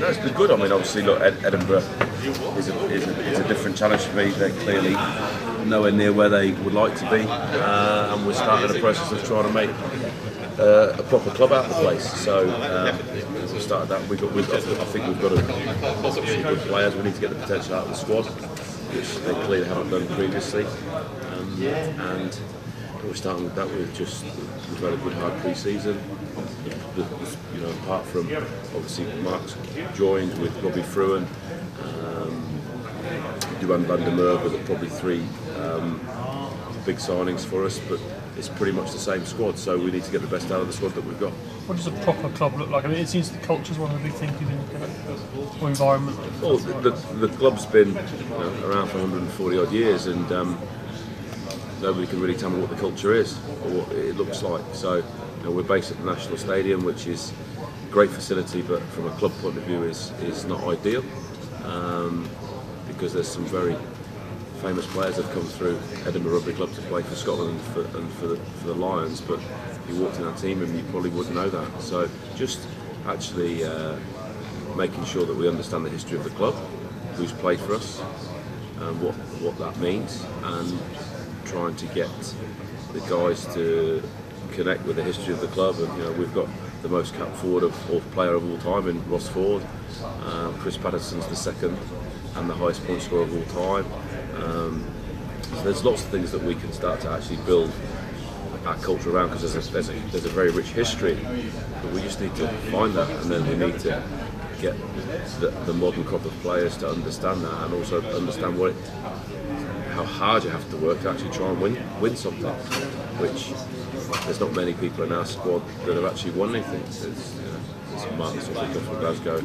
No, it's been good. I mean, obviously, look, Edinburgh is a different challenge for me. They're clearly nowhere near where they would like to be, and we're starting a process of trying to make a proper club out of the place. So we started that. I think we've got some good players. We need to get the potential out of the squad, which they clearly haven't done previously, and we're starting with that. We've had a good hard pre-season. You know, apart from obviously Mark's joined with Robbie Fruin, Duran van der Merwe, but they're probably three big signings for us, but it's pretty much the same squad, so we need to get the best out of the squad that we've got. What does a proper club look like? I mean, it seems the culture is one of the big things you think, or environment. Well, the club's been around for 140 odd years, and nobody can really tell me what the culture is or what it looks like. So we're based at the National Stadium, which is a great facility, but from a club point of view is not ideal, because there's some very famous players that have come through Edinburgh Rugby Club to play for Scotland and for the Lions, but if you walked in our team and you probably wouldn't know that. So just actually making sure that we understand the history of the club, who's played for us, and what that means, and trying to get the guys to connect with the history of the club. And we've got the most capped forward player of all time in Ross Ford. Chris Patterson's the second and the highest point scorer of all time. So there's lots of things that we can start to actually build our culture around, because there's a very rich history, but we just need to find that, and then we need to get the modern crop of players to understand that, and also understand how hard you have to work to actually try and win something, which there's not many people in our squad that have actually won anything. There's Mark from Glasgow,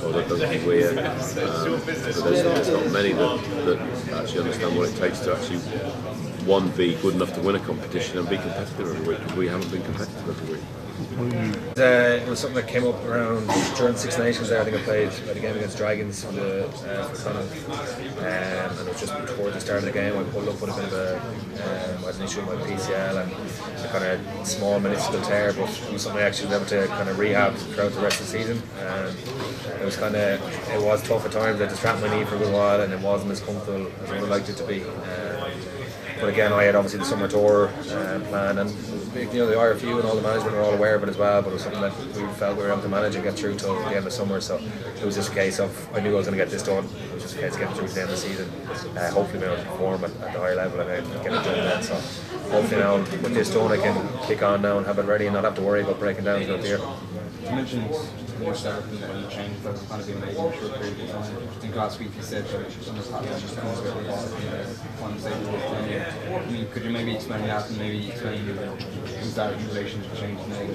or Duncan Weir, but there's not many that actually understand what it takes to actually be good enough to win a competition and be competitive every week, because we haven't been competitive every week. It was something that came up around during Six Nations there. I think I played a game against Dragons for Connacht, and it was just before the start of the game. I pulled up with a bit of I had an issue with my PCL and a kind of small meniscal tear, but it was something I actually was able to kind of rehab throughout the rest of the season. It was tough at times. I just strapped my knee for a little while, and it wasn't as comfortable as I would have liked it to be. But again, I had obviously the summer tour plan, and the RFU and all the management are all aware of it as well, but it was something that we felt we were able to manage and get through till the end of summer. So it was just a case of, I knew I was going to get this done. It was just a case of getting through to the end of the season, hopefully being able to perform at the higher level and get it done then. So hopefully now with this done I can kick on now and have it ready and not have to worry about breaking down throughout the year. You mentioned more start and the change that was kind of being made in a short period of time. I think last week you said some of the patterns just comes with the ball in the final stage of the game. I mean, could you maybe explain that, and maybe explain who's that in relation to the change made?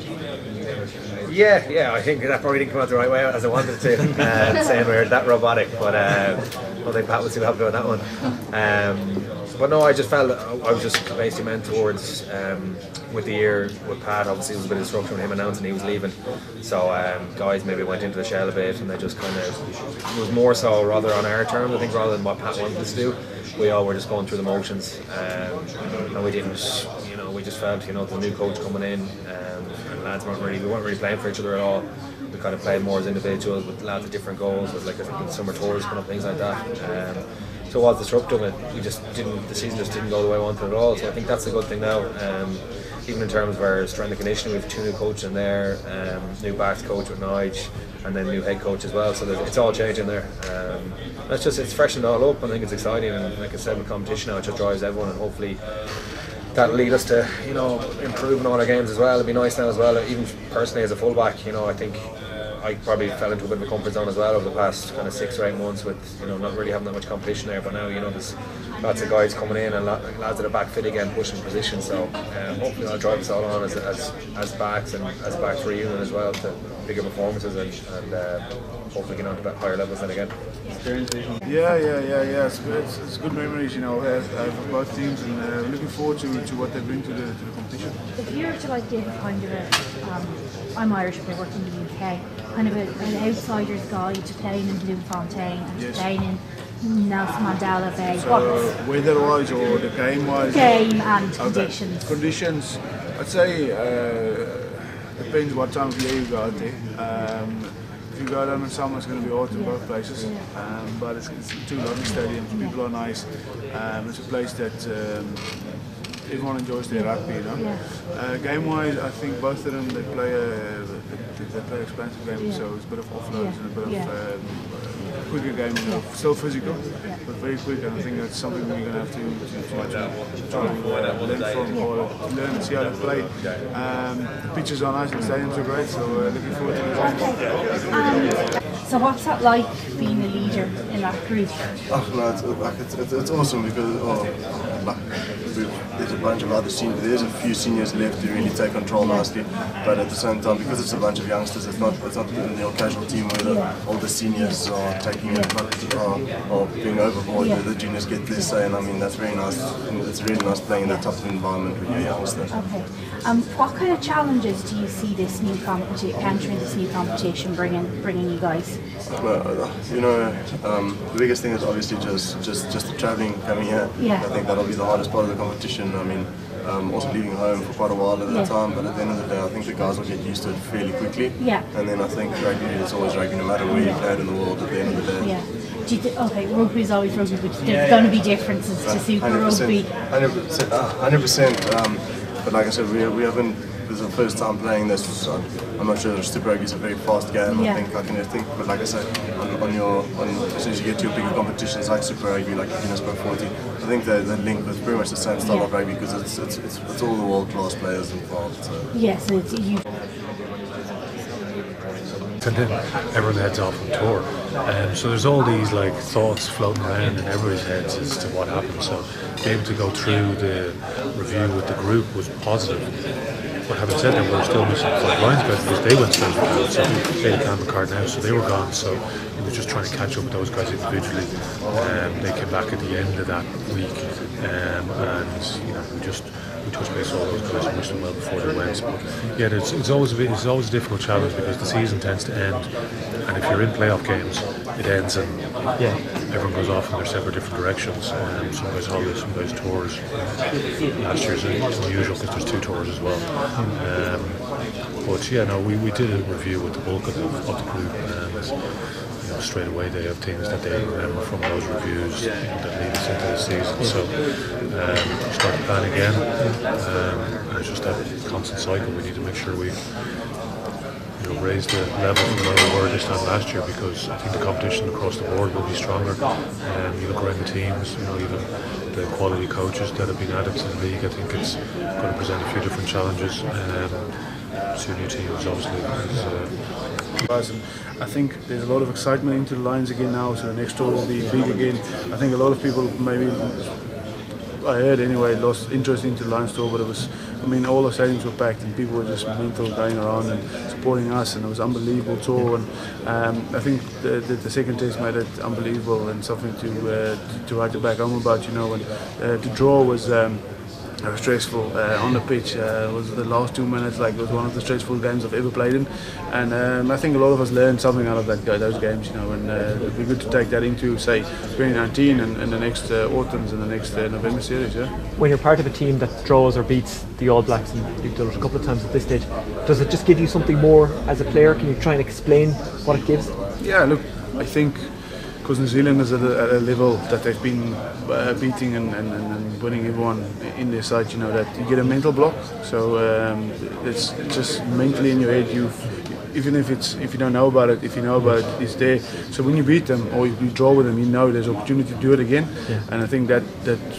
Yeah, I think that probably didn't come out the right way as I wanted it to, saying we're that robotic, but I think Pat would see happy with that one. But no, I just felt I was just basically meant towards with the year with Pat. Obviously, it was a bit of disruption with him announcing he was leaving, so guys maybe went into the shell a bit, and they just kind of, it was more so rather on our terms, I think, rather than what Pat wanted us to do. We all were just going through the motions, and we didn't, we just felt, the new coach coming in, and lads weren't really playing for each other at all. We kind of played more as individuals with lads with different goals, with like the summer tours coming up, things like that. So it was disruptive, and the season just didn't go the way I wanted at all. So I think that's a good thing now. Even in terms of our strength and conditioning, we have 2 new coaches in there, new backs coach with Nige, and then new head coach as well. So it's all changing there. It's freshened all up. I think it's exciting, and like I said, with competition now, it just drives everyone, and hopefully that'll lead us to improve in all our games as well. It'd be nice now as well. Even personally as a fullback, I think I probably fell into a bit of a comfort zone as well over the past kind of 6 or 8 months with not really having that much competition there. But now there's lots of guys coming in and lads that are back fit again, pushing position. So hopefully I'll drive us all on as backs and as backs for reunion as well to bigger performances and hopefully get on to higher levels then again. Yeah. It's good memories, for both teams, and looking forward to what they bring to the competition. If you were to give kind of a, I'm Irish, but I work in the UK, kind of an outsider's guide to playing in Bloemfontein and to playing in Nelson Mandela Bay. So weather-wise or the game-wise? Game and conditions. Conditions, I'd say depends what time of year you go out there. If you go down in summer, it's going to be hot in both places. But it's two lovely stadiums. People are nice. It's a place that everyone enjoys their rugby. You know. Game-wise, I think both of them they play expensive games, so it's a bit of offloads and a bit of quicker game. You know, still physical, but very quick. And I think that's something we're going to have to try to learn from or learn and see how to play. The pitches are nice and the stadiums are great, so looking forward to the games. So what's that like being a leader in that group? Oh, no, it's awesome because there's a bunch of other seniors. There's a few seniors left to really take control nicely, but at the same time, because it's a bunch of youngsters, it's not your casual team where all the seniors are taking it or being overboard. The juniors get their say, and I mean that's very nice. It's really nice playing in that type of environment with your youngsters. Okay. What kind of challenges do you see this new entering this new competition bringing you guys? Well, you know, the biggest thing is obviously just the travelling coming here. Yeah. I think that'll be the hardest part of the competition. I mean, also leaving home for quite a while at that time, but at the end of the day, I think the guys will get used to it fairly quickly. Yeah. And then I think rugby is always rugby, no matter where you play it in the world. At the end of the day. Yeah. Do you okay, rugby is always rugby, but there's going to be differences to Super Rugby. 100%. But like I said, we haven't. This is the first time playing this. So I'm not sure. Super Rugby is a very fast game. I think, but like I said, as soon as you get to your bigger competitions like Super Rugby, like Guinness PRO14, I think the link was pretty much the same style of rugby because it's all the world class players involved. So. Yes, it's you. And then everyone heads off on tour. So there's all these like thoughts floating around in everybody's heads as to what happened. So being able to go through the review with the group was positive. But having said that, we were still missing 5 lines guys because they went straight down. So they had a card now, so they were gone. So it was just trying to catch up with those guys individually. They came back at the end of that week, and you know we touched base all those guys and wished them well before they went. But yeah, it's always a difficult challenge because the season tends to end, and if you're in playoff games, it ends and everyone goes off in their separate different directions. Some guys holidays, some guys tours. Last year's unusual because there's 2 tours as well. But yeah, no, we did a review with the bulk of the group, and you know, straight away they have things that they remember from those reviews that lead us into the season. So start the plan again, and it's just that constant cycle. We need to make sure we raise the level from where we were this time last year, because I think the competition across the board will be stronger. You look around the teams, you know, even the quality coaches that have been added to the league, I think it's going to present a few different challenges. Two new teams, obviously. I think there's a lot of excitement into the Lions again now, so the next tour will be big again. I think a lot of people maybe, I heard anyway, lost interest into the Lions tour, but it was, I mean, all the stadiums were packed and people were just mental going around and supporting us, and it was an unbelievable tour. And I think the second test made it unbelievable and something to write back home about, you know. And the draw was stressful on the pitch. It was the last 2 minutes, like it was one of the stressful games I've ever played in, and I think a lot of us learned something out of those games, you know, and it'd be good to take that into, say, 2019 and the next autumns and the next November series. Yeah. When you're part of a team that draws or beats the All Blacks, and you've done it a couple of times at this stage, does it just give you something more as a player? Can you try and explain what it gives? Yeah, look, I think because New Zealand is at a level that they've been beating and winning everyone in their side, you know, that you get a mental block. So it's just mentally in your head. Even if you don't know about it, if you know about it, it's there. So when you beat them or you draw with them, you know there's opportunity to do it again. Yeah. And I think that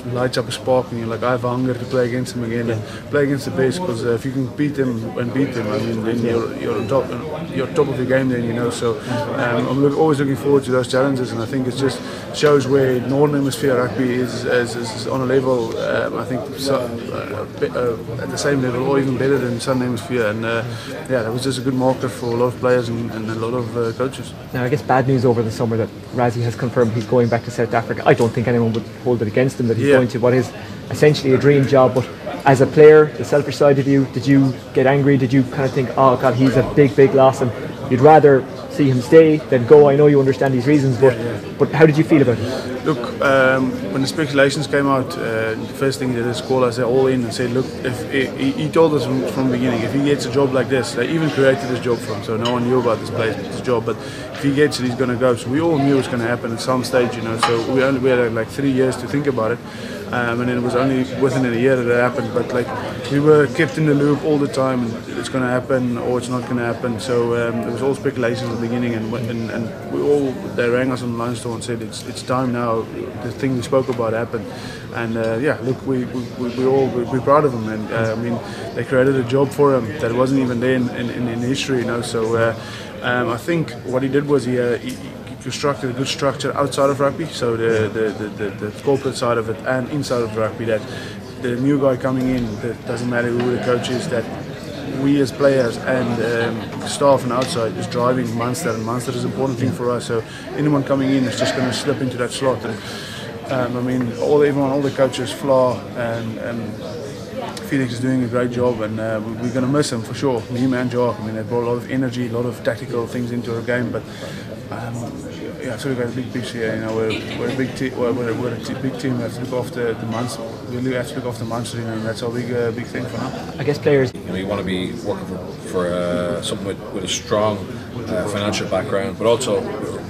lights up a spark, and you're like, I have hunger to play against them again and play against the best. Because if you can beat them, I mean, then you're top of your game. Then, you know. So I'm always looking forward to those challenges, and I think it just shows where Northern Hemisphere rugby is on a level. I think at the same level or even better than Southern Hemisphere. And that was just a good marker for a lot of players and a lot of coaches. Now, I guess bad news over the summer that Razzie has confirmed he's going back to South Africa. I don't think anyone would hold it against him that he's going to what is essentially a dream job. But as a player, the selfish side of you, did you get angry? Did you kind of think, oh God, he's a big loss, and you'd rather see him stay, then go. I know you understand these reasons, but how did you feel about it? Look, when the speculations came out, the first thing he did is call us all in and say, look, if he told us from the beginning, if he gets a job like this, they even created this job for him, so no one knew about this job, but if he gets it, he's going to go. So we all knew it was going to happen at some stage, you know. So we had like 3 years to think about it, and then it was only within a year that it happened. But like we were kept in the loop all the time, and it's going to happen or it's not going to happen. So it was all speculations at the beginning, and they rang us on lunch and said it's time now. The thing we spoke about happened, and look, we're proud of him, and I mean they created a job for him that wasn't even there in history, you know. So I think what he did was he constructed a good structure outside of rugby, so the corporate side of it and inside of rugby, that the new guy coming in, that doesn't matter who the coach is, that we as players and staff and outside is driving Munster, and Munster is an important thing for us. So anyone coming in is just going to slip into that slot. And I mean, all the coaches, Fla and Felix is doing a great job, and we're going to miss him for sure. Him and Jock. I mean, they brought a lot of energy, a lot of tactical things into our game, but. So we've got a big picture here. You know, we're a big team. We're a big team. We have to look after the Munster. We really have to look after Munster, and that's our big thing for now. I guess players. You know, you want to be working for something with a strong financial background, but also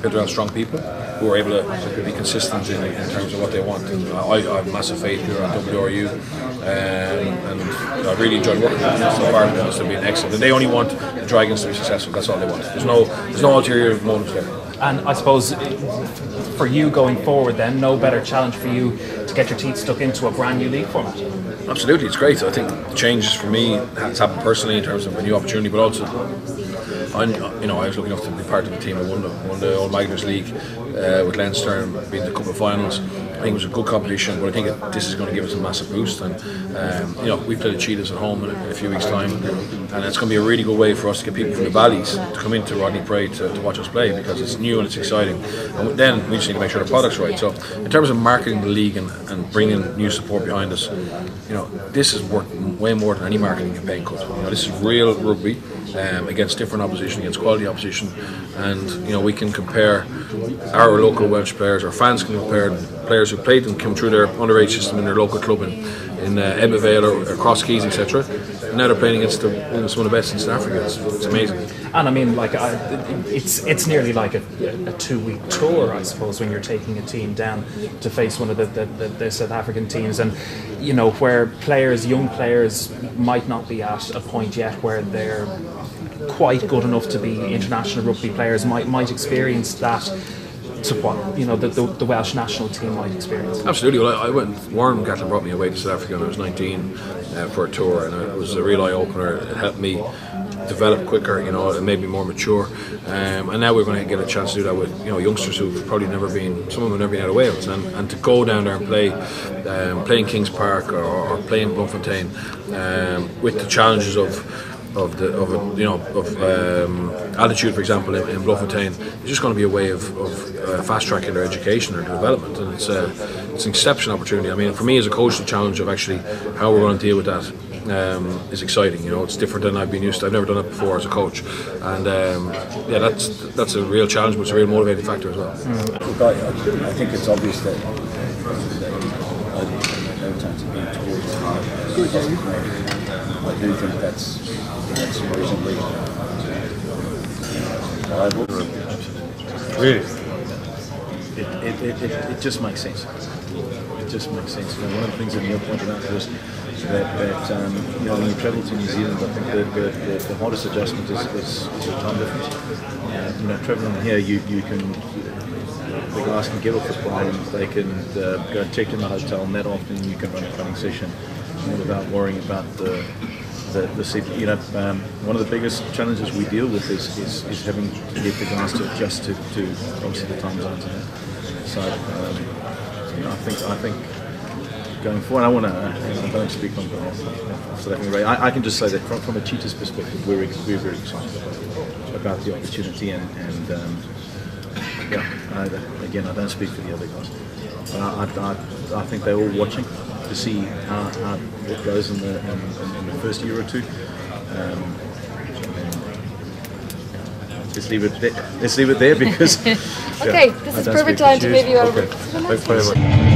build around strong people who are able to be consistent in terms of what they want. And I have massive faith here on WRU, and I really enjoyed working with them so far. Because they've been excellent, and they only want the Dragons to be successful. That's all they want. There's no ulterior motives there. And I suppose for you going forward then, no better challenge for you to get your teeth stuck into a brand new league format. Absolutely, it's great. I think the changes for me has happened personally in terms of a new opportunity, but also I was lucky enough to be part of the team that won the Old Magners League with Leinster and being in the couple of finals. I think it was a good competition, but I think this is going to give us a massive boost. And we play the Cheetahs at home in a few weeks' time, and it's going to be a really good way for us to get people from the valleys to come into Rodney Parade to watch us play, because it's new and it's exciting. And then we just need to make sure the product's right. So in terms of marketing the league and bringing new support behind us, this is worth way more than any marketing campaign could. This is real rugby. Against different opposition, against quality opposition, and we can compare our local Welsh players, our fans can compare players who played and come through their underage system in their local club in Edinburgh or Cross Keys, etc. And now they're playing against some of the best in South Africa. It's amazing. And I mean, it's nearly like a 2-week tour, I suppose, when you're taking a team down to face one of the South African teams, and where young players might not be at a point yet where they're quite good enough to be international rugby players, might experience that to what the Welsh national team might experience. Absolutely. Well, Warren Gatlin brought me away to South Africa when I was 19 for a tour, and it was a real eye opener. It helped me develop quicker, it made me more mature, and now we're going to get a chance to do that with youngsters who've probably never been, some of them have never been out of Wales, and to go down there and play in Kings Park or play in Bloemfontein with the challenges of altitude, for example, in Bloemfontein. It's just going to be a way of fast tracking their education or their development, and it's an exceptional opportunity. I mean, for me as a coach, the challenge of actually how we're going to deal with that is exciting. It's different than I've been used to. I've never done it before as a coach, and that's a real challenge, but it's a real motivating factor as well. I think it's obvious that every time to be towards I do think that's reasonably viable. Really? It just makes sense. It just makes sense. One of the things that Neil pointed out was that when you travel to New Zealand, I think the hardest adjustment is your time difference. Traveling here, you can, the guys can get off the plane, they can go and check in the hotel, and that afternoon you can run a training session without worrying about the one of the biggest challenges we deal with is having to get the guys to adjust to obviously the time zones and that. So I think going forward, I don't speak on behalf of South African rugby. I can just say that from a Cheetahs perspective, we're very excited about the opportunity, and again, I don't speak for the other guys, but I think they're all watching to see how it goes in the first year or two. let's leave it there because. Okay, this is perfect time to move you over. Thanks very much.